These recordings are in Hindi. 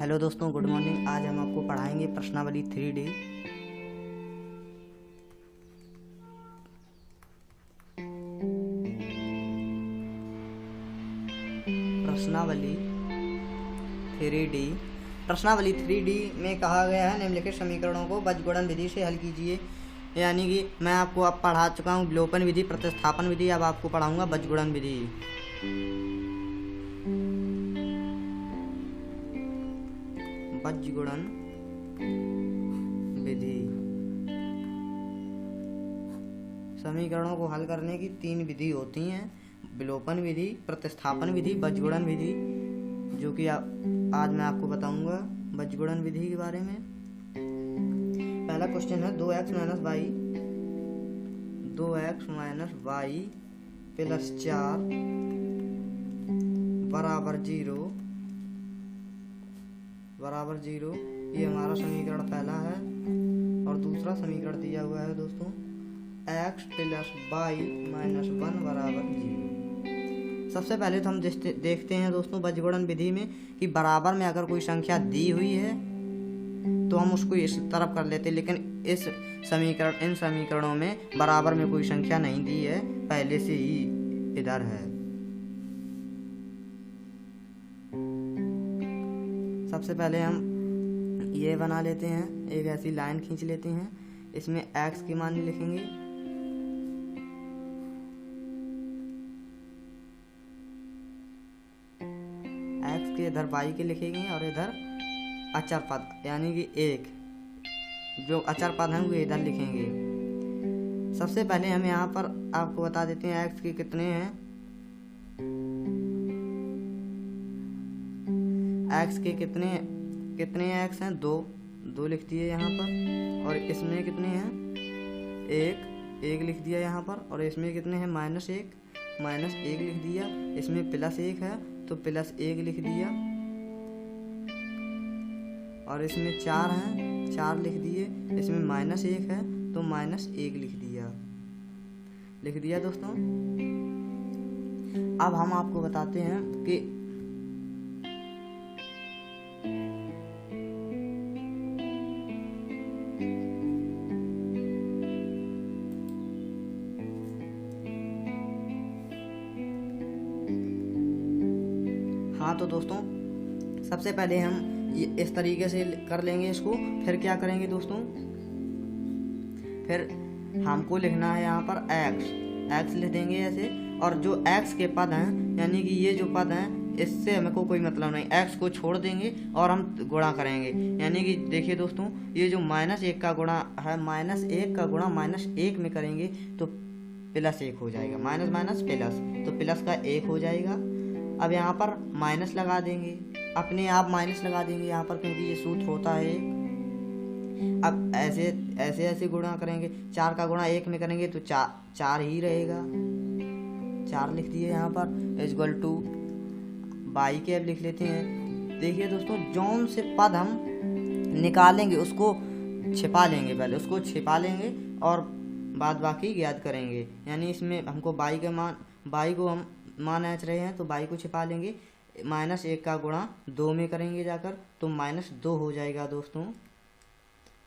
हेलो दोस्तों, गुड मॉर्निंग। आज हम आपको पढ़ाएंगे प्रश्नावली 3D। प्रश्नावली 3D प्रश्नावली 3D में कहा गया है निम्नलिखित समीकरणों को बीजगणित विधि से हल कीजिए। यानी कि मैं आपको अब पढ़ा चुका हूँ विलोपन विधि, प्रतिस्थापन विधि। अब आपको पढ़ाऊंगा बीजगणित विधि। बीजगणित विधि समीकरणों को हल करने की 3 विधि होती हैं: विलोपन विधि, प्रतिस्थापन विधि, बीजगणित विधि, जो कि आज मैं आपको बताऊंगा बीजगणित विधि के बारे में। पहला क्वेश्चन है 2x माइनस y प्लस 4 बराबर 0। ये हमारा समीकरण पहला है। और दूसरा समीकरण दिया हुआ है दोस्तों x प्लस y माइनस 1 बराबर 0। सबसे पहले तो हम देखते हैं दोस्तों बीजगणित विधि में कि बराबर में अगर कोई संख्या दी हुई है तो हम उसको इस तरफ कर लेते हैं, लेकिन इन समीकरणों में बराबर में कोई संख्या नहीं दी है, पहले से ही इधर है। सबसे पहले हम ये बना लेते हैं, एक ऐसी लाइन खींच लेते हैं। इसमें x के मान लिखेंगे, x के इधर y के लिखेंगे और इधर अचर पद यानी कि एक जो अचर पद हैं वो इधर लिखेंगे। सबसे पहले हम यहाँ पर आपको बता देते हैं x के कितने हैं। x के कितने x हैं? 2 लिख दिए यहाँ पर। और इसमें कितने हैं? 1 लिख दिया यहाँ पर। और इसमें कितने हैं? -1 लिख दिया। इसमें +1 है तो +1 लिख दिया। और इसमें 4 हैं, 4 लिख दिए। इसमें -1 है तो -1 लिख दिया दोस्तों। अब हम आपको बताते हैं कि हाँ तो दोस्तों सबसे पहले हम इस तरीके से कर लेंगे इसको। फिर क्या करेंगे दोस्तों, फिर हमको लिखना है यहाँ पर x लिख देंगे ऐसे। और जो x के पद हैं यानी कि ये जो पद हैं इससे हमको कोई मतलब नहीं, x को छोड़ देंगे और हम गुणा करेंगे। यानी कि देखिए दोस्तों, ये जो -1 का गुणा है, -1 का गुणा -1 में करेंगे तो +1 हो जाएगा। माइनस प्लस तो प्लस का 1 हो जाएगा। अब यहाँ पर माइनस लगा देंगे, अपने आप माइनस लगा देंगे यहाँ पर, क्योंकि ये सूत्र होता है। अब ऐसे गुणा करेंगे। 4 का गुणा 1 में करेंगे तो 4 ही रहेगा। 4 लिख दिए यहाँ पर इक्वल टू y के। अब लिख लेते हैं। देखिए दोस्तों, जौन से पद हम निकालेंगे उसको छिपा लेंगे, पहले उसको छिपा लेंगे और बाद बाकी ज्ञात करेंगे। यानी इसमें हमको y को हम मान आँच रहे हैं तो y को छिपा लेंगे। -1 का गुणा 2 में करेंगे जाकर तो -2 हो जाएगा दोस्तों,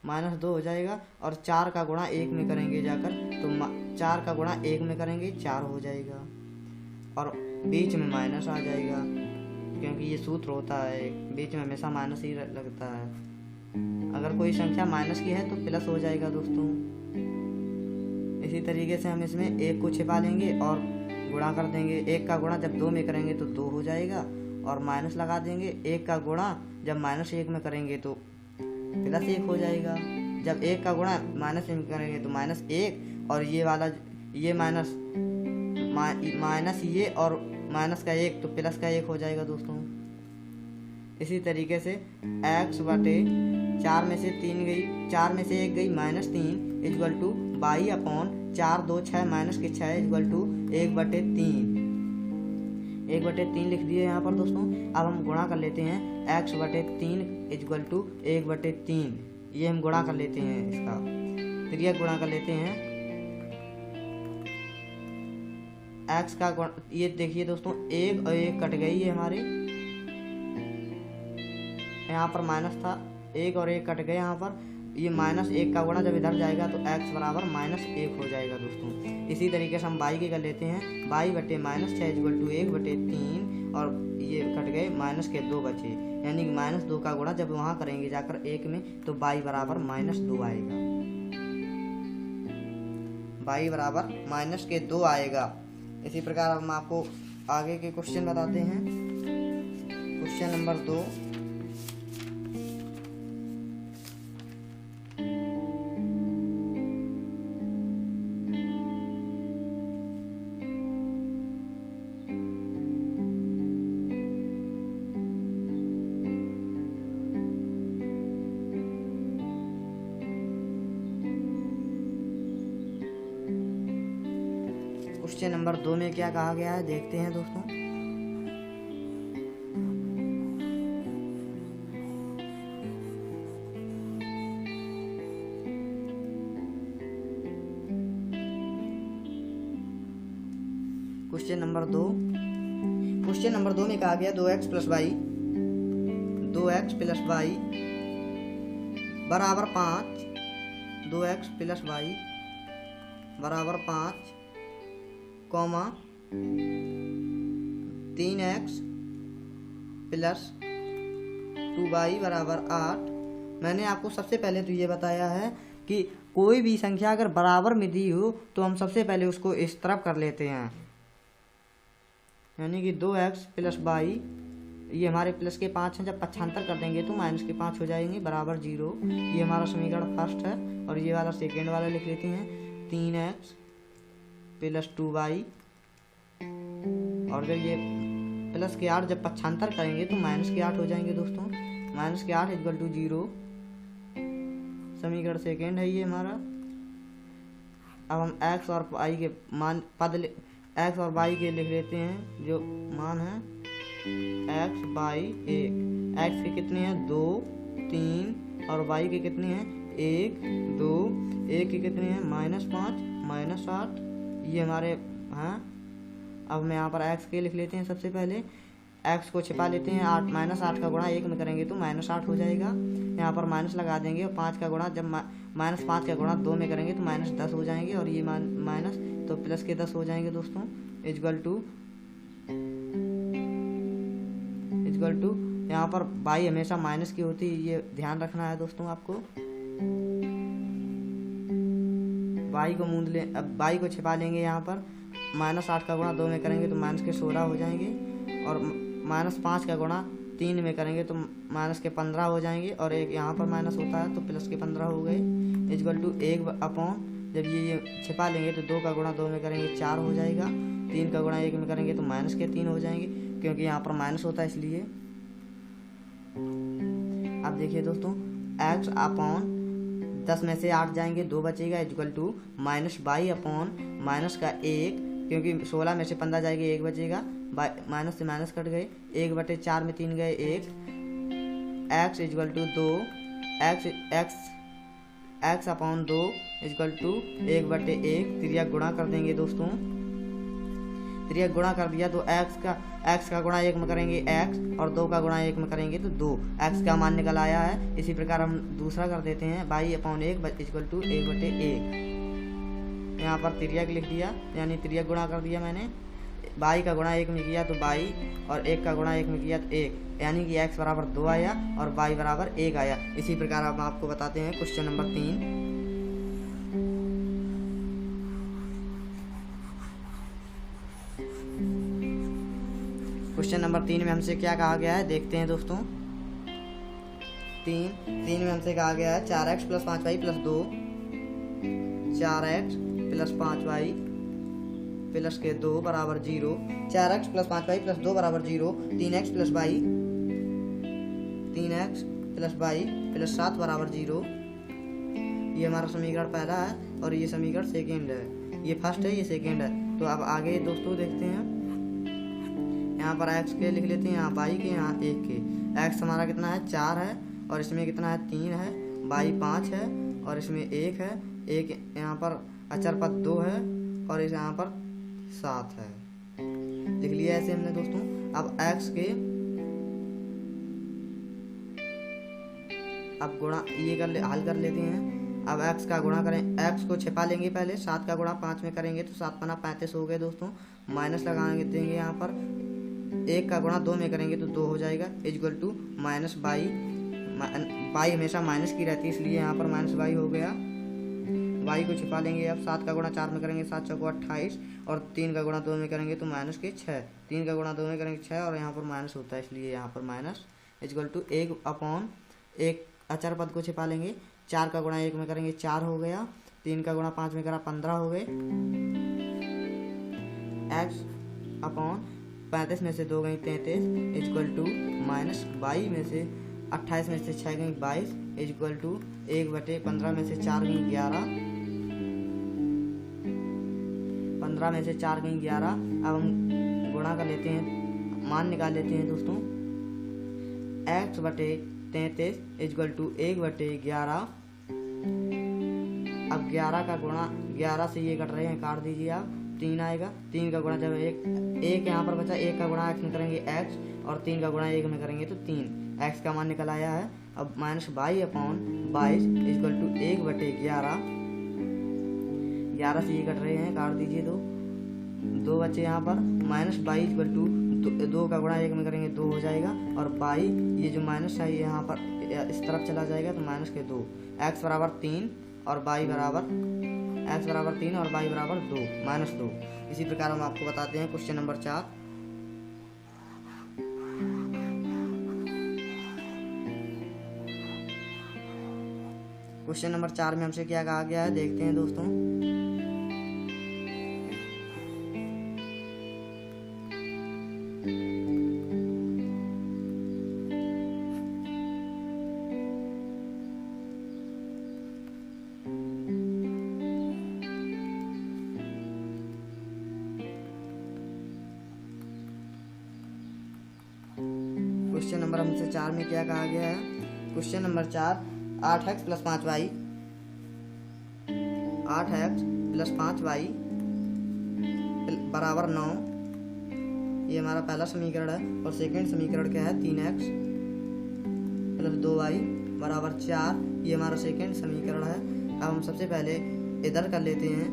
-2 हो जाएगा। और 4 का गुणा 1 में करेंगे जाकर तो 4 का गुणा 1 में करेंगे 4 हो जाएगा। और बीच में माइनस आ जाएगा, क्योंकि ये सूत्र होता है, बीच में हमेशा माइनस ही लगता है। अगर कोई संख्या माइनस की है तो प्लस हो जाएगा दोस्तों। इसी तरीके से हम इसमें 1 को छिपा लेंगे और गुणा कर देंगे। 1 का गुणा जब 2 में करेंगे तो 2 हो जाएगा और माइनस लगा देंगे। 1 का गुणा जब -1 में करेंगे तो +1 हो जाएगा। जब 1 का गुणा -1 में करेंगे तो -1 और ये वाला ये माइनस ये और माइनस का 1 तो प्लस का 1 हो जाएगा दोस्तों। इसी तरीके से x बटे 4 में से 3 गई, 4 में से 1 गई -3 equal to y upon 4 2 6 -6 equal to 1/3 लिख दिए यहाँ पर दोस्तों। अब हम गुणा कर लेते हैं। x बटे 3 इक्वल टू 1/3, ये हम गुणा कर लेते हैं, इसका क्रिया गुणा कर लेते हैं। x का गुणा, ये देखिए दोस्तों 1 और 1 कट गई है हमारे, यहाँ पर माइनस था, एक और एक कट गए यहाँ पर। ये -1 का गुणा जब इधर जाएगा तो x बराबर -1 हो जाएगा दोस्तों। इसी तरीके से हम y के कर लेते हैं, y बटे -6 = 1/3 और ये कट गए, माइनस के 2 बचे, यानी कि -2 का गुणा जब वहाँ करेंगे जाकर 1 में तो y बराबर -2 आएगा। y बराबर -2 आएगा। इसी प्रकार हम आपको आगे के क्वेश्चन बताते हैं। Question number 2। क्वेश्चन नंबर 2 में क्या कहा गया है देखते हैं दोस्तों। क्वेश्चन नंबर 2 में कहा गया 2x + y बराबर 5, 2x + y बराबर 5, 3x + 2y बराबर 8। मैंने आपको सबसे पहले तो ये बताया है कि कोई भी संख्या अगर बराबर में दी हो तो हम सबसे पहले उसको इस तरफ कर लेते हैं, यानी कि 2x + y, ये हमारे प्लस के 5 हैं, जब पक्षांतर कर देंगे तो माइनस के 5 हो जाएंगे बराबर 0। ये हमारा समीकरण फर्स्ट है और ये वाला सेकेंड वाला लिख लेते हैं, 3x + 2y, और जब ये प्लस के 8 जब पक्षांतर करेंगे तो माइनस के 8 हो जाएंगे दोस्तों। -8 = 0, समीकरण सेकेंड है ये हमारा। अब हम x और y के मान x और y के लिख लेते हैं, जो मान है x बाई 1। x के कितने हैं 2, 3 और y के कितने हैं 1, 2, 1 के कितने हैं -5, -8, ये हमारे हैं। अब हम यहाँ पर x के लिख लेते हैं सबसे पहले, x को छिपा लेते हैं, 8 का गुणा 1 में करेंगे तो -8 हो जाएगा, यहाँ पर माइनस लगा देंगे और 5 का गुणा जब -5 का गुणा 2 में करेंगे तो -10 हो जाएंगे और ये माइनस तो प्लस के 10 हो जाएंगे दोस्तों। इक्वल टू यहाँ पर y हमेशा माइनस की होती है, ये ध्यान रखना है दोस्तों आपको। y को मूंद ले, अब y को छिपा लेंगे यहाँ पर, -8 का गुणा 2 में करेंगे तो माइनस के 16 हो जाएंगे और -5 का गुणा 3 में करेंगे तो माइनस के 15 हो जाएंगे और एक यहाँ पर माइनस होता है तो प्लस के 15 हो गए। इक्वल टू 1/, जब ये छिपा लेंगे तो 2 का गुणा 2 में करेंगे 4 हो जाएगा, 3 का गुणा 1 में करेंगे तो माइनस के 3 हो जाएंगे, क्योंकि यहाँ पर माइनस होता है इसलिए। अब देखिए दोस्तों, x/, 10 में से 8 जाएंगे 2 बचेगा, इक्वल टू -y/, -1, क्योंकि 16 में से 15 जाएंगे 1 बचेगा, माइनस से माइनस कट गए, 1/4 में 3 गए 1, x equal to 2, x/2 equal to 1/1, त्रियक गुणा कर देंगे दोस्तों। त्रियक गुणा कर दिया तो x का गुणा 1 में करेंगे x और 2 का गुणा 1 में करेंगे तो 2, x का मान निकल आया है। इसी प्रकार हम दूसरा कर देते हैं, y/1 इक्वल टू 1/1, यहाँ पर त्रियक लिख दिया, यानी त्रियक गुणा कर दिया मैंने। y का गुणा 1 में किया तो y और 1 का गुणा 1 में किया तो 1, यानी कि x बराबर 2 आया और y बराबर 1 आया। इसी प्रकार हम आपको बताते हैं क्वेश्चन नंबर 3। क्वेश्चन नंबर 3 में हमसे क्या कहा गया है देखते हैं दोस्तों। 3 में हमसे कहा गया है 4x + 5y + 2, 4x + 5y plus के 2 बराबर 0, 4x + 5y + 2 बराबर 0, 3x + y + 7 बराबर 0। ये हमारा समीकरण पहला है और ये समीकरण सेकेंड है, ये फर्स्ट है ये सेकेंड है। तो अब आगे दोस्तों देखते हैं, यहाँ पर x के लिख लेते हैं, यहाँ y के, यहाँ 1 के। x हमारा कितना है 4 है और इसमें कितना है 3 है, y 5 है और इसमें 1 है, एक यहाँ पर अचर पद 2 है और इस यहाँ पर 7 है, लिख लिया ऐसे हमने दोस्तों। अब x अब गुणा ये हल कर लेते हैं। अब x का गुणा करें, x को छिपा लेंगे पहले, 7 का गुणा 5 में करेंगे तो 7 पन्ना 35 हो गए दोस्तों। माइनस लगाएंगे देंगे यहाँ पर, 1 का गुणा 2 में करेंगे तो 2 हो जाएगा, equal to minus by. By हमेशा माइनस की रहती है इसलिए यहाँ पर माइनस बाई हो गया। बाई को छिपा लेंगे। अब 7 का गुणा 4 में करेंगे 7 चौको 28 और 3 का गुणा 2 में करेंगे तो माइनस के 6। 3 का गुणा 2 में करेंगे 6 और यहाँ पर माइनस होता है इसलिए यहाँ पर माइनस इक्वल टू 1/1 अचर पद को छिपा लेंगे। 4 का गुणा 1 में करेंगे 4 हो गया, 3 का गुणा 5 में करा 15 हो गए। x/35 में से 2 गई 33 इक्वल टू माइनस 22 में से 28 में से 6 गई 22 इक्वल टू 1/15 में से 4 गई 11, 15 में से 4 गई 11। अब हम गुणा कर लेते हैं, मान निकाल लेते हैं दोस्तों। x/33 equal to 1/11। अब 11 का गुणा 11 से ये कट रहे हैं, काट दीजिए आप, 3 आएगा। 3 का गुणा जब एक यहाँ पर बचा, 1 का गुणा x में करेंगे x और 3 का गुणा 1 में करेंगे तो 3। x का मान निकल आया है। अब माइनस 22/22 इक्वल टू 1/11। 11 से ये कट रहे हैं, काट दीजिए। 2 बच्चे यहाँ पर, माइनस 22 इक्वल टू 2 का गुणा 1 में करेंगे 2 हो जाएगा और 22 ये जो माइनस है यहाँ पर इस तरफ चला जाएगा तो माइनस के 2। x बराबर 3 और y बराबर 2 माइनस 2। इसी प्रकार हम आपको बताते हैं क्वेश्चन नंबर 4। क्वेश्चन नंबर 4 में हमसे क्या कहा गया है देखते हैं दोस्तों। क्वेश्चन नंबर हमसे 4 में क्या कहा गया है। Question number 4, 8x plus 5y 8x plus 5y बराबर 9, ये हमारा पहला समीकरण है। और सेकंड समीकरण क्या है, 3x प्लस 2y बराबर 4, ये हमारा सेकंड समीकरण है। अब हम सबसे पहले इधर कर लेते हैं,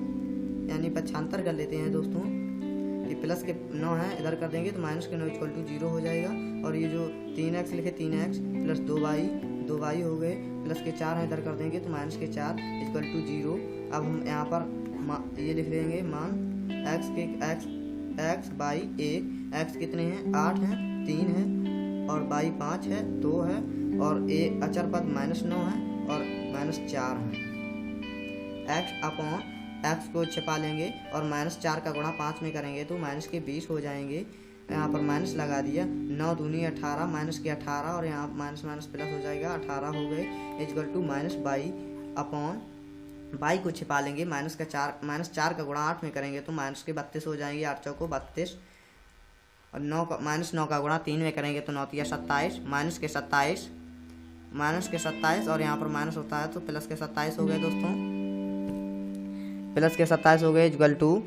यानी पक्षांतर कर लेते हैं दोस्तों। ये प्लस के 9 है, इधर कर देंगे तो माइनस के 9 इक्वल टू 0 हो जाएगा। और ये जो 3x लिखे 3x प्लस 2y हो गए, प्लस के 4 है, इधर कर देंगे तो माइनस के 4 इक्वल टू 0। अब हम यहाँ पर ये लिख लेंगे मान x बाई 1। x कितने हैं, 8 हैं, 3 है और बाई 5 है, 2 है और अचर पद -9 है और -4 है। x को छिपा लेंगे और -4 का गुणा 5 में करेंगे तो माइनस के 20 हो जाएंगे। यहाँ पर माइनस लगा दिया, 9 दूनी 18 माइनस के 18 और यहाँ माइनस माइनस प्लस हो जाएगा, 18 हो गए इक्वल टू माइनस बाई को छिपा लेंगे। माइनस 4 का गुणा 8 में करेंगे तो माइनस के 32 हो जाएंगे, 8 चौको 32 और -9 का गुणा 3 में करेंगे तो 9 तिया 27 माइनस के 27 और यहाँ पर माइनस होता है तो प्लस के 27 हो गए दोस्तों, प्लस के 27 हो गए इक्वल टू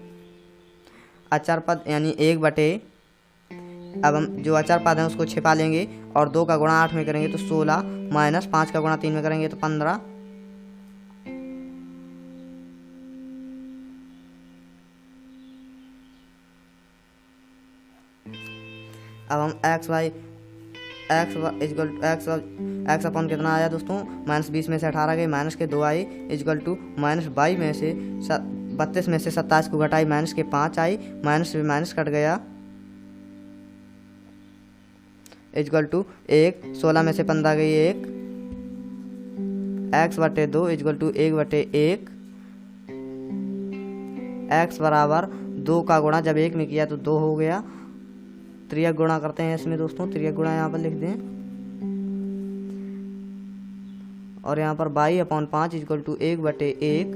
अचर पद यानी 1/। अब हम जो अचर पद है उसको छिपा लेंगे और 2 का गुणा 8 में करेंगे तो 16 माइनस 5 का गुणा 3 में करेंगे तो 15। अब हम x अपन कितना आया दोस्तों, -20 में से 18 गए, माइनस के 2 आई इक्वल टू -22 में से 32 में से 27 को घटाई, माइनस के 5 आई, माइनस से माइनस कट गया इक्वल टू 1। 16 में से 15 गई 1, x/2 इक्वल टू 1/1। x बराबर 2 का गुणा जब 1 में किया तो 2 हो गया। त्रियक गुणा करते हैं इसमें दोस्तों, त्रियक गुणा यहाँ पर लिख दें और यहाँ पर 22/5 इक्वल टू 1/1,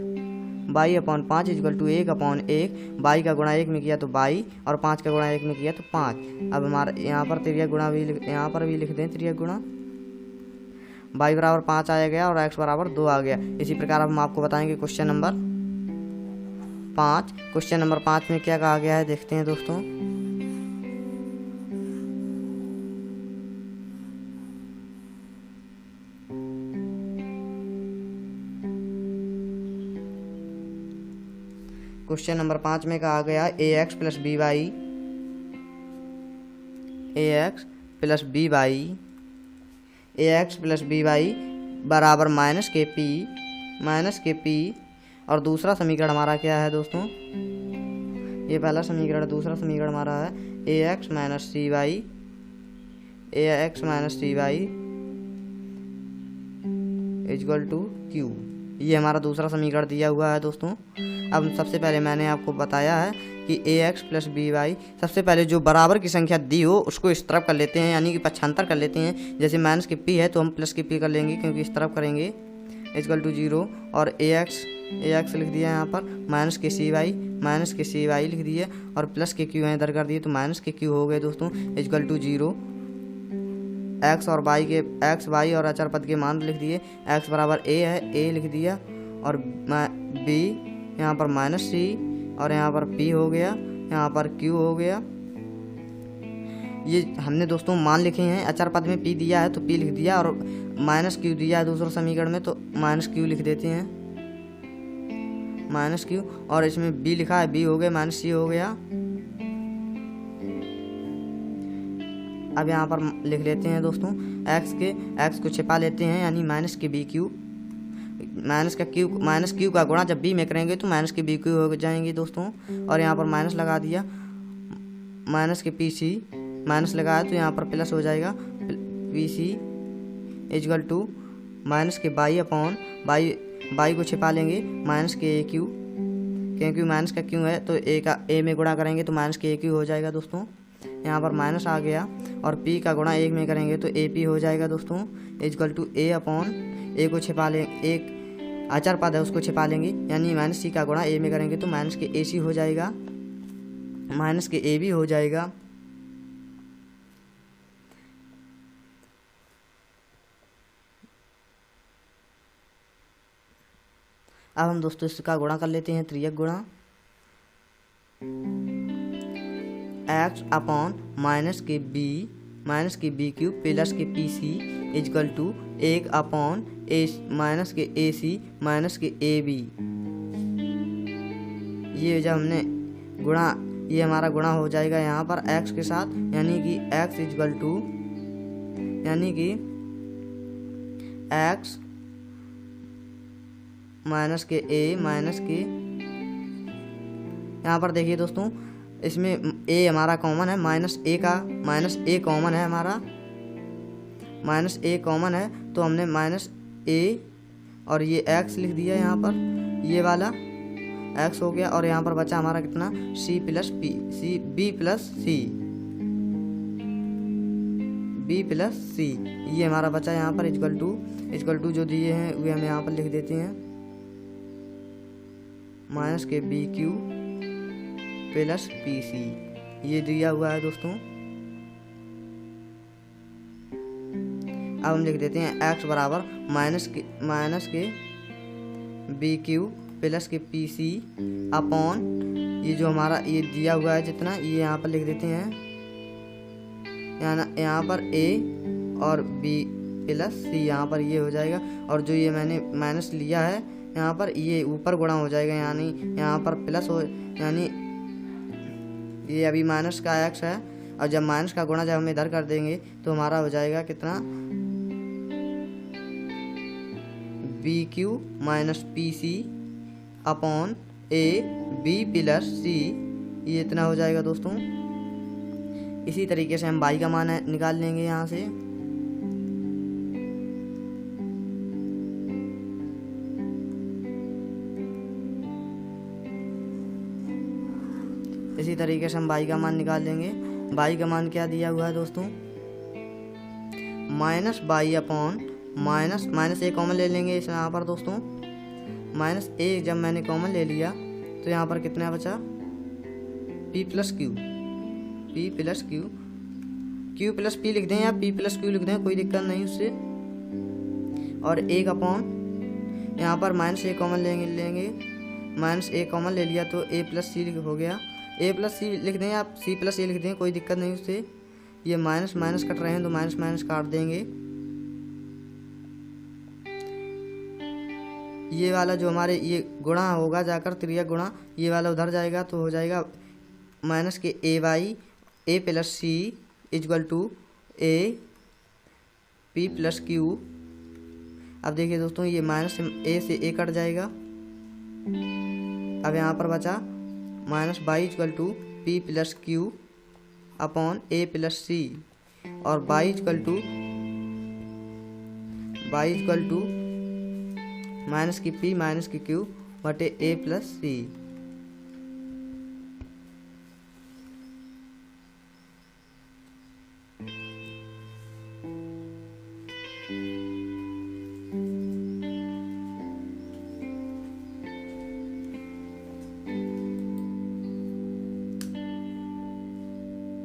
22/5 इक्वल टू 1/1। 22 का गुणा 1 में किया तो 22 और 5 का गुणा 1 में किया तो 5। अब हमारा यहाँ पर त्रियक गुणा भी यहाँ पर भी लिख दें त्रियक गुणा, 22 बराबर 5 आया गया और x बराबर 2 आ गया। इसी प्रकार हम आपको बताएंगे क्वेश्चन नंबर 5। क्वेश्चन नंबर 5 में क्या कहा गया है देखते हैं दोस्तों। क्वेश्चन नंबर 5 में कहा गया ए एक्स प्लस बी वाई बराबर माइनस के पी और दूसरा समीकरण हमारा क्या है दोस्तों, ये पहला समीकरण, दूसरा समीकरण हमारा है A X minus C Y equal to Q. ये हमारा दूसरा समीकरण दिया हुआ है दोस्तों। अब सबसे पहले मैंने आपको बताया है कि ए एक्स प्लस बी वाई, सबसे पहले जो बराबर की संख्या दी हो उसको इस तरफ कर लेते हैं, यानी कि पक्षांतर कर लेते हैं। जैसे माइनस के पी है तो हम प्लस के पी कर लेंगे, क्योंकि इस तरफ करेंगे इक्वल टू 0। और ए एक्स लिख दिया यहाँ पर, माइनस के सी वाई लिख दिए और प्लस के क्यू इधर कर दिए तो माइनस के क्यू हो गए दोस्तों इक्वल टू 0। एक्स वाई और अचर पद के मान लिख दिए। एक्स बराबर ए है, ए लिख दिया और बी यहाँ पर माइनस सी और यहाँ पर पी हो गया, यहाँ पर क्यू हो गया। ये हमने दोस्तों मान लिखे हैं। अचर पद में पी दिया है तो पी लिख दिया और माइनस क्यू दिया है दूसरे समीकरण में तो माइनस क्यू लिख देते हैं, माइनस क्यू। और इसमें बी लिखा है, बी हो गया, माइनस सी हो गया। अब यहाँ पर लिख लेते हैं दोस्तों एक्स को छिपा लेते हैं, यानी माइनस के बी क्यू, माइनस क्यू का गुणा जब बी में करेंगे तो माइनस के बी क्यू हो जाएंगे दोस्तों। और यहाँ पर माइनस लगा दिया, माइनस के पी सी माइनस लगाया तो यहाँ पर प्लस हो जाएगा, P C equal to minus के बाई को छिपा लेंगे माइनस के ए क्यू, क्योंकि माइनस का क्यू है तो ए में गुणा करेंगे तो माइनस के ए क्यू हो जाएगा दोस्तों। यहाँ पर माइनस आ गया और p का गुणा 1 में करेंगे तो ए पी हो जाएगा दोस्तों इक्वल टू ए अपॉन ए को छिपा लें, एक अचर पद है उसको छिपा लेंगे, यानी माइनस सी का गुणा ए में करेंगे तो माइनस के ए सी हो जाएगा, माइनस के ए बी हो जाएगा। अब हम दोस्तों इसका गुणा कर लेते हैं, त्रियक गुणा। एक्स अपॉन माइनस के बी क्यूब प्लस के P C equal to 1 upon minus के ए सी माइनस के ए बी। ये जब हमने गुणा, ये हमारा गुणा हो जाएगा यहाँ पर x के साथ, यानी कि x इक्वल टू, यानी कि x माइनस के a माइनस के, यहाँ पर देखिए दोस्तों इसमें a हमारा कॉमन है, माइनस a कॉमन है हमारा, माइनस a कॉमन है तो हमने माइनस a और ये x लिख दिया यहाँ पर, ये वाला x हो गया। और यहाँ पर बचा हमारा कितना, b प्लस c, ये हमारा बचा यहाँ पर इक्वल टू जो दिए हैं वे हम यहाँ पर लिख देते हैं, माइनस के B Q plus P C, ये दिया हुआ है दोस्तों। अब हम लिख देते हैं x बराबर माइनस के बी क्यू प्लस के पी सी अपॉन, ये जो हमारा ये दिया हुआ है जितना, ये यहाँ पर लिख देते हैं, यहाँ पर a और b प्लस c, यहाँ पर ये हो जाएगा। और जो ये मैंने माइनस लिया है यहाँ पर, ये ऊपर गुणा हो जाएगा, यानी यहाँ पर प्लस हो, यानी ये अभी माइनस का x है और जब माइनस का गुणा जब हम इधर कर देंगे तो हमारा हो जाएगा कितना, B Q minus P C upon A B plus C, ये इतना हो जाएगा दोस्तों। इसी तरीके से हम y का मान निकाल लेंगे यहाँ से। इसी तरीके से हम y का मान निकाल लेंगे। y का मान क्या दिया हुआ है दोस्तों, minus by upon minus A common ले लेंगे इसमें, यहाँ पर दोस्तों माइनस ए जब मैंने कॉमन ले लिया तो यहाँ पर कितना बचा, p plus Q plus p लिख दें या p प्लस क्यू लिख दें, कोई दिक्कत नहीं उससे। और 1 अपॉन यहाँ पर माइनस ए कॉमन लेंगे, माइनस ए कॉमन ले लिया तो a प्लस सी हो गया, a प्लस सी लिख दें या c प्लस ए लिख दें, कोई दिक्कत नहीं उससे। ये माइनस माइनस कट रहे हैं तो माइनस माइनस काट देंगे, ये वाला जो हमारे ये गुणा होगा जाकर त्रियक गुणा, ये वाला उधर जाएगा तो हो जाएगा माइनस के A Y A plus C equal to A P plus Q. अब देखिए दोस्तों ये माइनस ए से ए कट जाएगा। अब यहाँ पर बचा minus by equal to P plus Q upon A plus C, और बाई इजक्वल टू माइनस की पी माइनस की क्यू बटे ए प्लस सी।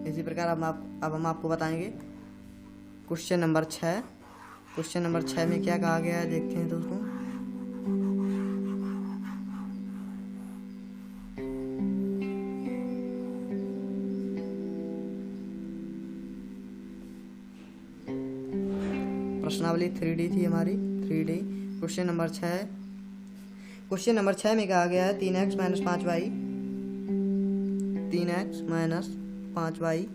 इसी प्रकार अब हम आपको बताएंगे क्वेश्चन नंबर 6। क्वेश्चन नंबर 6 में क्या कहा गया है देखते हैं दोस्तों। प्रश्नावली 3D थी हमारी 3D। Question number 6, question number 6 में कहा गया है 3x minus 5y, 3x minus 5y,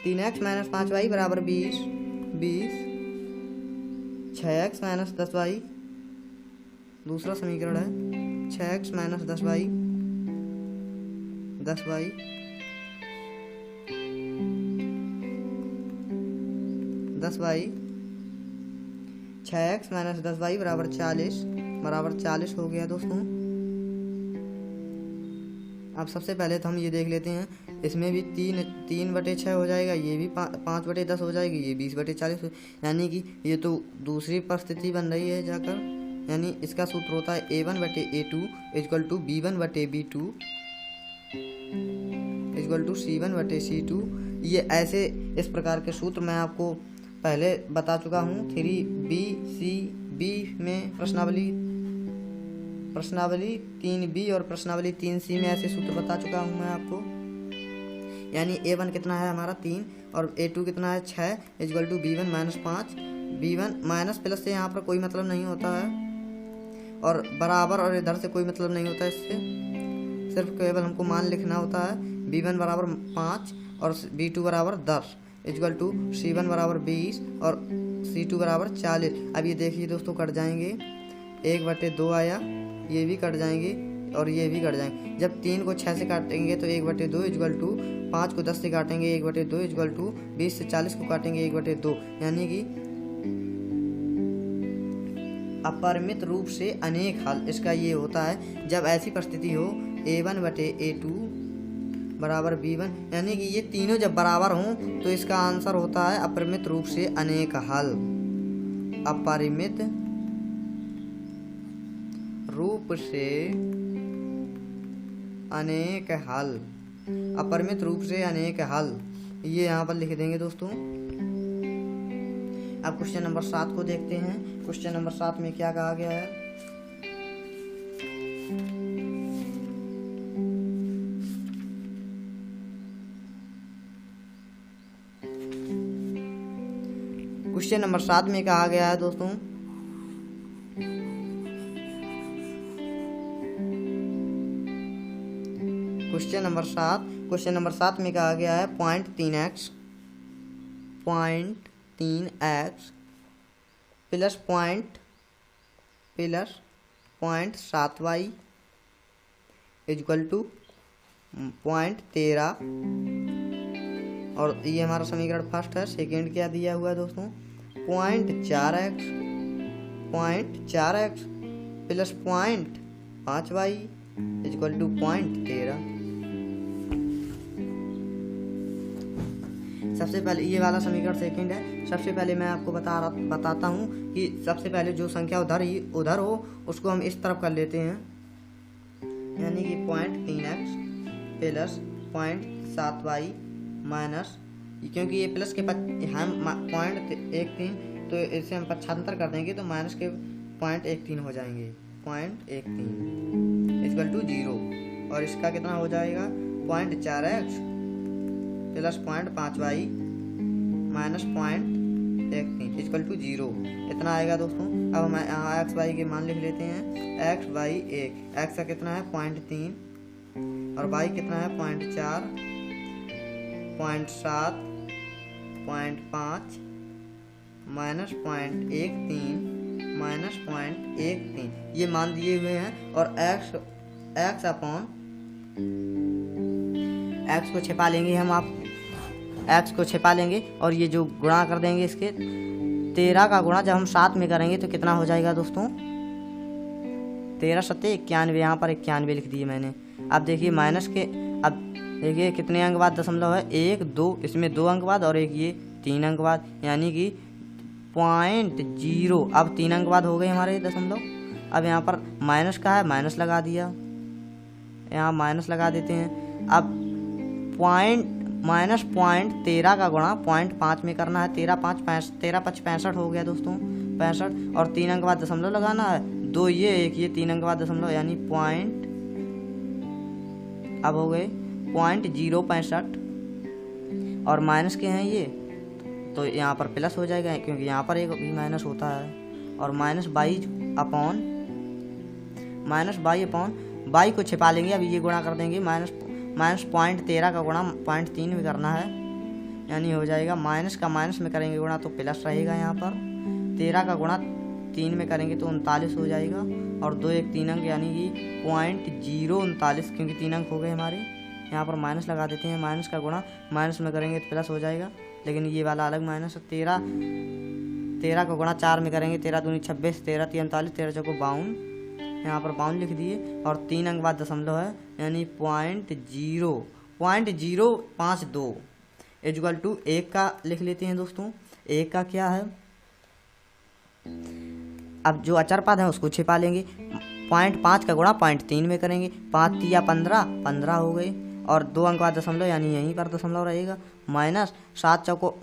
3x minus 5y बराबर 20, 6x माइनस 10y, दूसरा समीकरण है 6x minus 10y, 10y, 10y, 6x minus 10y बराबर 40 हो गया दोस्तों। अब सबसे पहले तो हम ये देख लेते हैं, इसमें भी 3/6 हो जाएगा, ये भी 5/10 हो जाएगी, ये 20/40, यानी कि ये तो दूसरी परिस्थिति बन रही है जाकर, यानी इसका सूत्र होता है A1/A2 equal to B1/B2 equal to C1/C2। ये ऐसे इस प्रकार के सूत्र मैं आपको पहले बता चुका हूँ 3B में प्रश्नावली 3B और प्रश्नावली 3C में ऐसे सूत्र बता चुका हूँ मैं आपको। यानी A1 कितना है हमारा 3 और A2 कितना है 6 equal to B1 minus 5। B1 minus plus से यहाँ पर कोई मतलब नहीं होता है, और बराबर और इधर से कोई मतलब नहीं होता है, इससे सिर्फ केवल हमको मान लिखना होता है। B1 बराबर 5 और B2 बराबर 10 इजक्वल टू C1 बराबर 20 और C2 बराबर 40। अब ये देखिए दोस्तों कट जाएंगे, 1/2 आया, ये भी कट जाएंगे और ये भी कट जाएंगे। जब 3 को 6 से काटेंगे तो 1/2 इजक्वल टू 5 को 10 से काटेंगे 1/2 इजक्वल टू 20 से 40 को काटेंगे 1/2, यानी कि अपरिमित रूप से अनेक हल। इसका ये होता है जब ऐसी परिस्थिति हो A1/A2 बराबर B1, यानी कि ये तीनों जब बराबर हों तो इसका आंसर होता है अपरिमित रूप से अनेक हल। अपरिमित रूप से अनेक हल, अपरिमित रूप से अनेक हल, ये यहाँ पर लिख देंगे दोस्तों। अब क्वेश्चन नंबर 7 को देखते हैं। क्वेश्चन नंबर 7 में क्या कहा गया है। क्वेश्चन नंबर 7 में कहा गया है दोस्तों, क्वेश्चन नंबर 7 में कहा गया है 0.3x plus 0.7y equal to 0.13, और ये हमारा समीकरण फर्स्ट है। सेकेंड क्या दिया हुआ है दोस्तों 0.4x plus 0.5y equal to 0.13। सबसे पहले ये वाला समीकरण सेकंड है। सबसे पहले मैं आपको बताता हूँ कि सबसे पहले जो संख्या उधर हो उसको हम इस तरफ कर लेते हैं, यानी कि 0.3x प्लस 0.7y माइनस, क्योंकि ये प्लस के हम 0.13 तो इसे हम पक्षांतर कर देंगे तो माइनस के 0.13 हो जाएंगे, 0.13 इक्वल टू 0, और इसका कितना हो जाएगा 0.4x plus 0.5y minus 0.13 1 3 equal to 0 इतना आएगा दोस्तों। अब हम यहाँ एक्स वाई के मान लिख लेते हैं। एक्स वाई 1, एक्स का कितना है 0.3 और वाई कितना है 0.4, 0.7, 0.5 माइनस 0.13 माइनस 0.13 ये मान दिए हुए हैं। और एक्स अपॉन एक्स को छिपा लेंगे हम, आप एक्स को छिपा लेंगे और ये जो गुणा कर देंगे इसके 13 का गुणा जब हम 7 में करेंगे तो कितना हो जाएगा दोस्तों 13 सत्ते 91, यहाँ पर 91 लिख दिए मैंने। अब देखिए माइनस के, अब देखिए कितने अंक बाद दशमलव है 1 2, इसमें 2 अंक बाद और एक ये 3 अंक बाद, यानी कि 0.0। अब 3 अंक बाद हो गए हमारे दशमलव। अब यहाँ पर माइनस का है, माइनस लगा दिया, यहाँ माइनस लगा देते हैं। अब माइनस 0.13 का गुणा 0.5 में करना है, 13 5 65 हो गया दोस्तों 65, और 3 अंक बाद दशमलव लगाना है, 2 ये 1 ये 3 अंक बाद दशमलव, यानी अब हो गए 0.065 और माइनस के हैं ये, तो यहाँ पर प्लस हो जाएगा क्योंकि यहाँ पर एक भी माइनस होता है। और माइनस बाई अपॉन बाई को छिपा लेंगे। अब ये गुणा कर देंगे, माइनस 0.13 का गुणा 0.3 में करना है, यानी हो जाएगा माइनस का माइनस में करेंगे गुणा तो प्लस रहेगा। यहाँ पर 13 का गुणा 3 में करेंगे तो 39 हो जाएगा, और 2 1 3 अंक यानी कि 0.039, क्योंकि 3 अंक हो गए हमारे। यहाँ पर माइनस लगा देते हैं, माइनस का गुणा माइनस में करेंगे तो प्लस हो जाएगा, लेकिन ये वाला अलग माइनस। 13 का गुणा 4 में करेंगे, 13 दूनी 26, 13 3 39, 13 चौको 52, यहाँ पर 52 लिख दिए, और 3 अंक बाद दशमलव है, यानी 0.052 इक्वल टू 1 का लिख लेते हैं दोस्तों। 1 का क्या है, अब जो अचर पद है उसको छिपा लेंगे। 0.5 का गुणा 0.3 में करेंगे, 5 3 15 हो गए, और 2 अंक बाद दशमलव यानी यहीं पर दशमलव रहेगा, माइनस 7 चौको,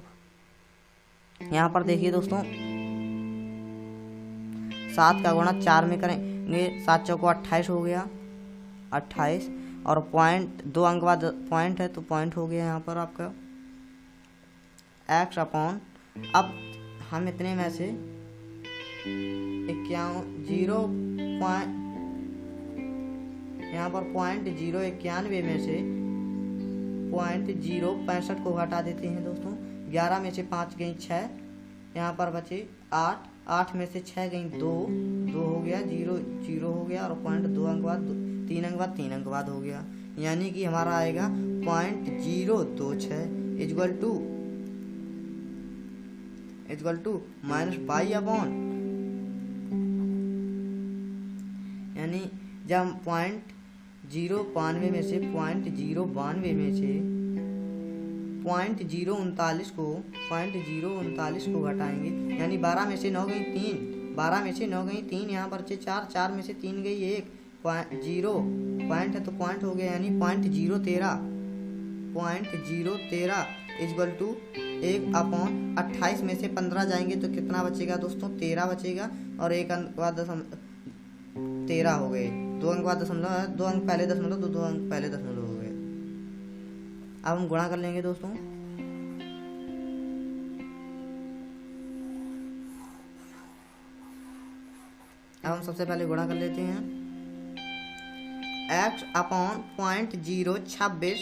यहाँ पर देखिए दोस्तों 7 का गुणा 4 में करेंगे, 7 चौको 28 हो गया, 28, और 2 अंक बाद पॉइंट है तो पॉइंट हो गया यहाँ पर आपका एक्स अपॉन। अब हम इतने में से 91 यहाँ पर 0.091 में से 0.065 को हटा देते हैं दोस्तों। 11 में से 5 गई 6, यहाँ पर बचे 8, 8 में से 6 गई 2 हो गया, 0 0 हो गया, और 0.2 अंक बाद 3 अंक बाद 3 अंक बाद हो गया, यानी कि हमारा आएगा 0.026 equal to minus by upon, यानी जब 0.092 में से 0.092 में से 0.039 को घटाएंगे, यानी 12 में से 9 गई 3, 12 में से 9 गई 3, यहाँ पर 4, 4 में से 3 गई 1, 0 पॉइंट है तो पॉइंट हो गया, यानी 0.013 इक्वल टू 1 अपॉन 28 में से 15 जाएंगे तो कितना बचेगा दोस्तों 13 बचेगा, और 1 अंक बाद 13 हो गए, 2 अंक बाद दशमलव है, 2 अंक पहले दशमलव, 2 अंक पहले दशमलव हो गए। अब हम गुणा कर लेंगे दोस्तों। अब हम सबसे पहले गुणा कर लेते हैं। x upon 0.026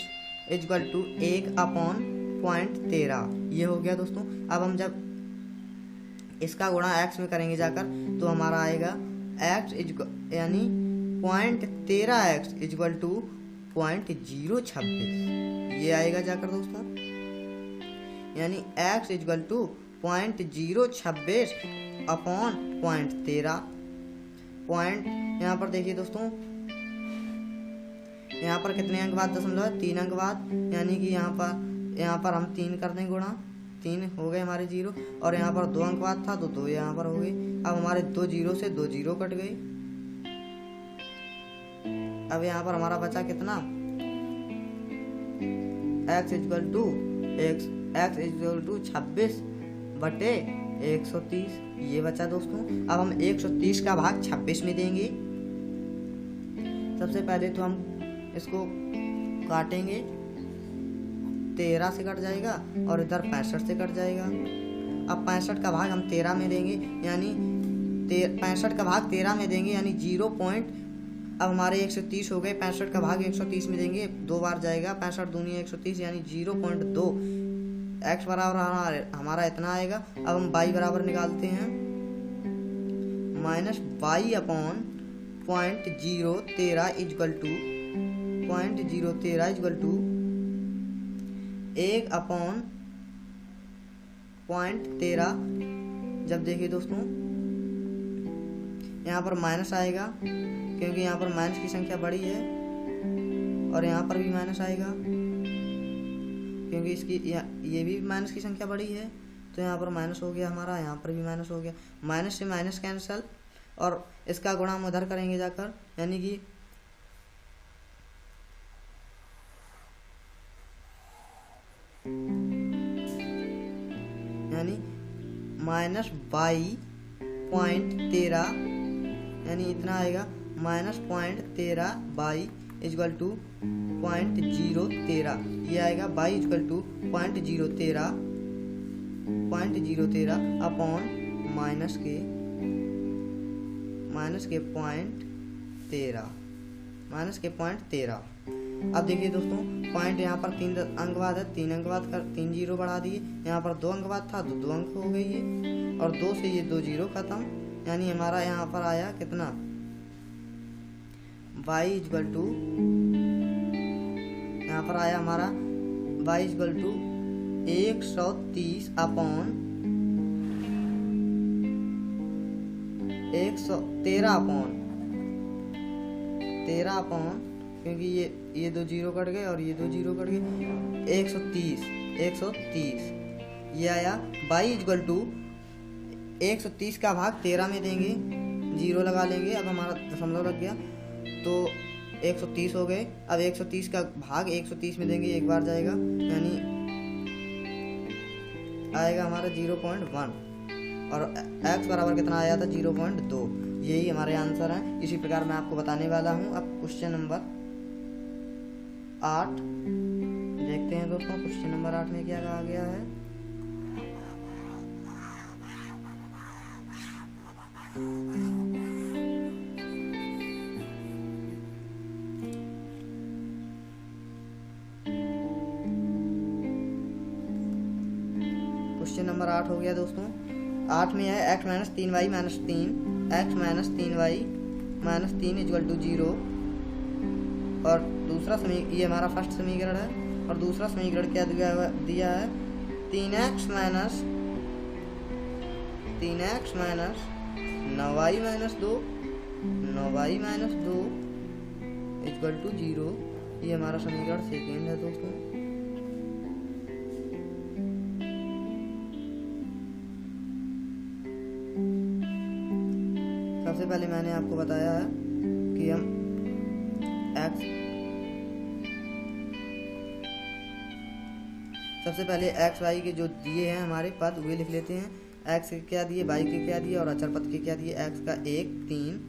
equal to 1 upon 0.13 ये हो गया दोस्तों। अब हम जब इसका गुणा x में करेंगे जाकर तो हमारा आएगा x यानी 0.13x इक्वल टू 0.026 ये आएगा जाकर दोस्तों, यानी x equal to 0.026 upon 0.13 point. यहाँ पर देखिए दोस्तों यहाँ पर कितने अंक बाद दशमलव है 3 अंक बाद, यानी कि यहाँ पर हम 3 कर दें गुणा, 3 हो गए हमारे 0, और यहाँ पर 2 अंक बाद था तो 2 यहाँ पर हो गए। अब हमारे 2 0 से 2 0 कट गए। अब यहाँ पर हमारा बचा कितना x इक्वल टू 26/130 ये बचा दोस्तों। अब हम 130 का भाग 26 में देंगे। सबसे पहले तो हम इसको काटेंगे, 13 से कट जाएगा और इधर 65 से कट जाएगा, अब 65 का भाग हम 13 में देंगे, यानी 65 का भाग 13 में देंगे, यानी 0 पॉइंट। अब हमारे 130 हो गए, 65 का भाग 130 में देंगे, 2 बार जाएगा, 65 दूनी 130, यानी 0.2। x बराबर हमारा इतना आएगा। अब हम y बराबर निकालते हैं, minus y upon 0.013 equal to 0.013 equal to 1 upon 0.13। जब देखिए दोस्तों यहाँ पर माइनस आएगा, क्योंकि यहाँ पर माइनस की संख्या बड़ी है, और यहाँ पर भी माइनस आएगा क्योंकि इसकी ये भी माइनस की संख्या बड़ी है, तो यहाँ पर माइनस हो गया हमारा, यहाँ पर भी माइनस हो गया। माइनस से माइनस कैंसिल, और इसका गुणा हम उधर करेंगे जाकर, यानी कि माइनस y.13, यानी इतना आएगा, माइनस 0.13 इजकल टू 0.013। ये आएगा y equal to 0.013 upon minus के 0.13। अब देखिए दोस्तों, पॉइंट यहाँ पर 3 अंक बाद है, 3 अंक बाद कर 3 जीरो बढ़ा दिए। यहाँ पर 2 अंक बाद था तो 2 अंक हो गई है, और 2 से ये 2 जीरो खत्म, यानी हमारा यहाँ पर आया कितना, y इजकल टू, यहाँ पर आया हमारा y equal to 130 upon 113 upon, क्योंकि ये 2 जीरो कट गए और ये 2 जीरो कट गए, 130। ये आया y इजकल टू 130 का भाग 13 में देंगे, जीरो लगा लेंगे। अब हमारा दशमलव लग गया तो 130 हो गए। अब 130 का भाग 130 में देंगे, एक बार जाएगा, यानी आएगा हमारा 0.1, और x बराबर कितना आया था, 0.2। यही हमारे आंसर है। इसी प्रकार मैं आपको बताने वाला हूँ। अब क्वेश्चन नंबर 8 देखते हैं दोस्तों। क्वेश्चन नंबर 8 में क्या कहा गया है, क्वेश्चन नंबर 8 हो गया दोस्तों। 8 में है x minus 3y minus 3, x minus 3y minus 3 equal to 0, और दूसरा ये हमारा फर्स्ट समीकरण है, और दूसरा समीकरण क्या दिया है, 3x minus 9y minus 2 is equal to 0। ये हमारा समीकरण सेकेंड है दोस्तों। सबसे पहले मैंने आपको बताया है कि हम सबसे पहले x y के जो दिए हैं हमारे पद वे लिख लेते हैं। x के क्या दिए, y के क्या दिए, और अचर पद के क्या दिए। x का 1 3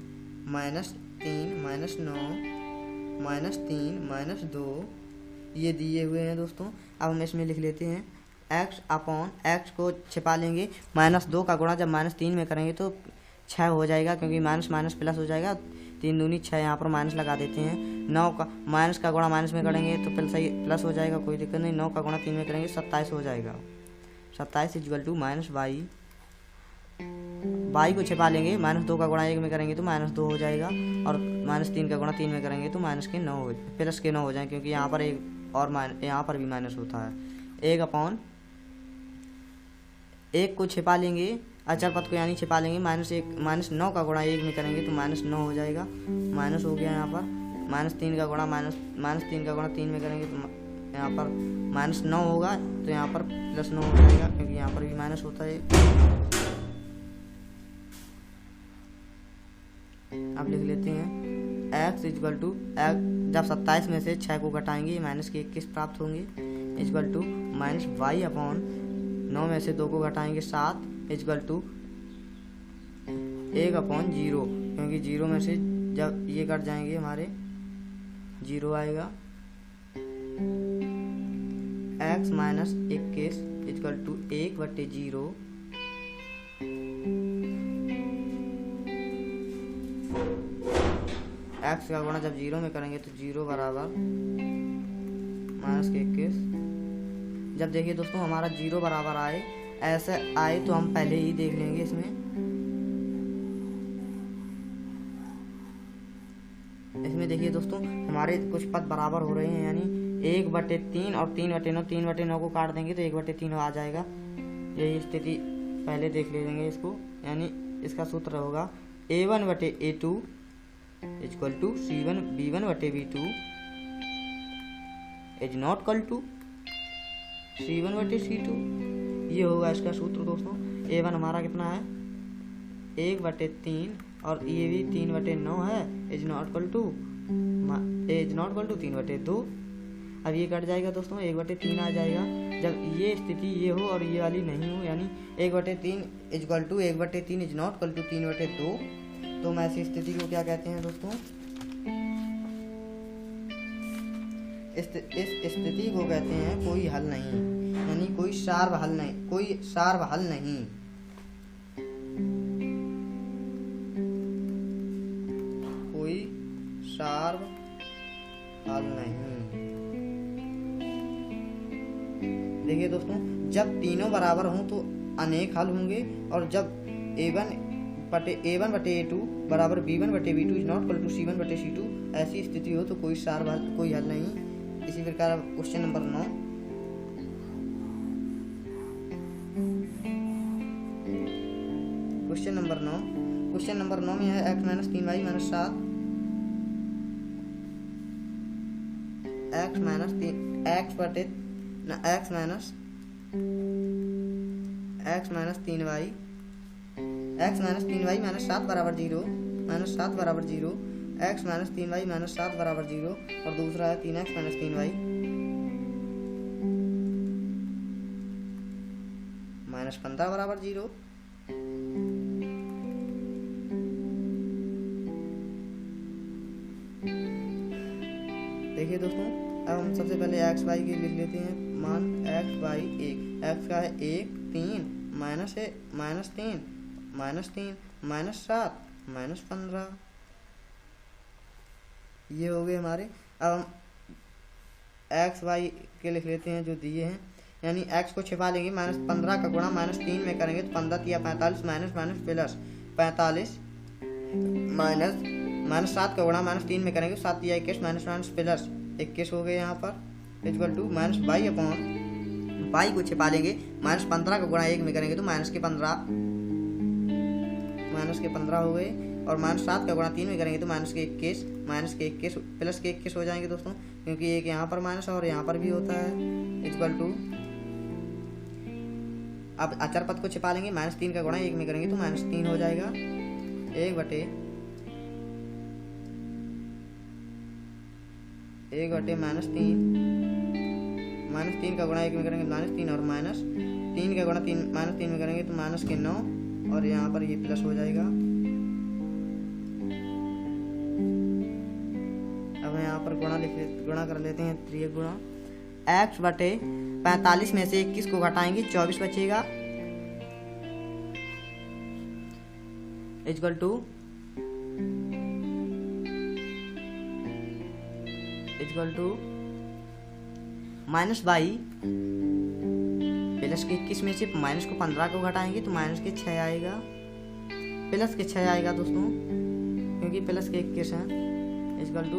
माइनस 3 माइनस 9 माइनस 3 माइनस 2 ये दिए हुए हैं दोस्तों। अब हम इसमें लिख लेते हैं x अपॉन x को छिपा लेंगे, -2 का गुणा जब -3 में करेंगे तो 6 हो जाएगा, क्योंकि माइनस माइनस प्लस हो जाएगा, 3 दूनी 6, यहाँ पर माइनस लगा देते हैं। 9 का माइनस का गुणा माइनस में करेंगे तो प्लस हो जाएगा, कोई दिक्कत नहीं। 9 का गुणा 3 में करेंगे 27 हो जाएगा। 27 इक्वल टू माइनस y को छिपा लेंगे, -2 का गुणा 1 में करेंगे तो -2 हो जाएगा, और -3 का गुणा 3 में करेंगे तो प्लस के 9 हो जाएंगे, क्योंकि यहाँ पर एक और यहाँ पर भी माइनस होता है। 1 अपॉन 1 को छिपा लेंगे, अचर पद को यानी छिपा लेंगे, -9 का गुणा 1 में करेंगे तो -9 हो जाएगा, माइनस हो गया। यहाँ पर -3 का गुणा -3 का गुणा 3 में करेंगे तो यहाँ पर -9 होगा, तो यहाँ पर +9 हो जाएगा, क्योंकि यहाँ पर भी माइनस होता है। अब लिख लेते हैं x इजकल टू जब 27 में से 6 को घटाएंगे माइनस के 21 प्राप्त होंगे, इजकल टू -y अपॉन 9 में से 2 को घटाएंगे 7 इजकल टू 1 अपॉन 0, क्योंकि 0 में से जब ये कट जाएंगे हमारे 0 आएगा। x minus 21 equal to 1/0 x का गुणा जब 0 में करेंगे तो 0 बराबर -21। जब देखिए दोस्तों हमारा 0 बराबर आए, ऐसे आए तो हम पहले ही देख लेंगे इसमें देखिए दोस्तों हमारे कुछ पद बराबर हो रहे हैं, यानी 1/3 और 3/9, 3/9 को काट देंगे तो 1/3 आ जाएगा। यही स्थिति पहले देख लेंगे इसको, यानी इसका सूत्र होगा A1/A2 = C1B1/B2 is not equal to C1/C2। ये होगा इसका सूत्र दोस्तों। A1 हमारा कितना है 1/3 और ये भी 3/9 है, इज नॉट इक्वल टू 3/2। अब ये कट जाएगा दोस्तों, 1/3 आ जाएगा। जब ये स्थिति ये हो और ये वाली नहीं हो, यानी 1/3 = 1/3 इज नॉट इक्वल टू 3/2, तो हम ऐसी स्थिति को क्या कहते हैं दोस्तों? इस स्थिति को कहते हैं कोई हल नहीं, यानी कोई सार्व हल नहीं, कोई सार्व हल नहीं। कोई सार्व हल नहीं। देखिए दोस्तों जब तीनों बराबर हों तो अनेक हल होंगे, और जब A1/A2 बराबर B1/B2 is not equal to C1/C2 ऐसी स्थिति हो तो कोई सार्व हल, कोई हल नहीं। इसी प्रकार क्वेश्चन नंबर 9, क्वेश्चन नंबर 9 में है x - 3y - 7 x - 3y - 7 बराबर 0, -7 बराबर 0, x - 3y - 7 बराबर 0, और दूसरा है 3x - 3y -15 बराबर 0। देखिए दोस्तों अब हम सबसे पहले x y के लिख लेते हैं मान। x y 1, x का है 1 3 -3 -7 -15, ये हो गए हमारे। अब हम x y के लिख लेते हैं जो दिए हैं, यानी x को छिपा लेंगे, -15 का गुणा -3 में करेंगे तो 15 × 45 -+ +45 -7 का गुणा -3 में करेंगे 7 × 21 -+ 21 हो गए यहाँ पर, इक्वल टू -y को छिपा लेंगे, -15 का गुणा 1 में करेंगे तो -15 हो गए, और -7 का गुणा 3 में करेंगे तो -21 +21 हो जाएंगे दोस्तों, क्योंकि एक यहाँ पर माइनस और यहाँ पर भी होता है, इक्वल टू। अब अचर पद को छिपा लेंगे, -3 का गुणा 1 में करेंगे तो -3 हो जाएगा, 1/3 -3 का गुणा 1 में करेंगे -3, और -3 का गुणा -3 में करेंगे तो -9, और यहाँ पर ये प्लस हो जाएगा। अब यहाँ पर गुणा कर लेते हैं, 3 गुणा x/45 में से 21 को घटाएंगे 24 बचेगा, इक्वल टू -22 प्लस के 21 में से माइनस को 15 को घटाएंगे तो -6 आएगा, +6 आएगा दोस्तों, क्योंकि +21 है, इक्वल टू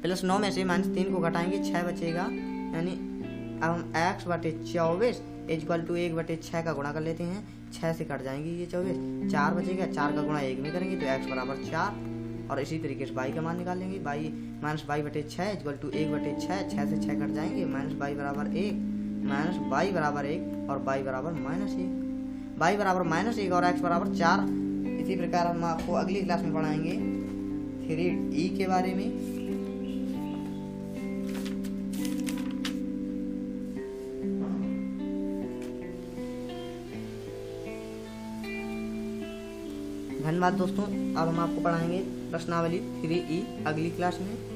1/+9 में से -3 को घटाएंगे 6 बचेगा, यानी अब हम x/24 इक्वल टू 1/6 का गुणा कर लेते हैं, 6 से कट जाएंगे ये 24, 4 बचेगा, 4 का गुणा 1 में करेंगे तो x बराबर 4, और इसी तरीके से y का मान निकाल लेंगे, -y/6 इक्वल टू 1/6, 6 से 6 कट जाएंगे, -y बराबर 1, y बराबर 1 और y बराबर -1, y बराबर -1 और x बराबर 4। इसी प्रकार हम आपको अगली क्लास में पढ़ाएंगे 3e के बारे में। धन्यवाद दोस्तों। अब हम आपको पढ़ाएंगे प्रश्नावली 3e अगली क्लास में।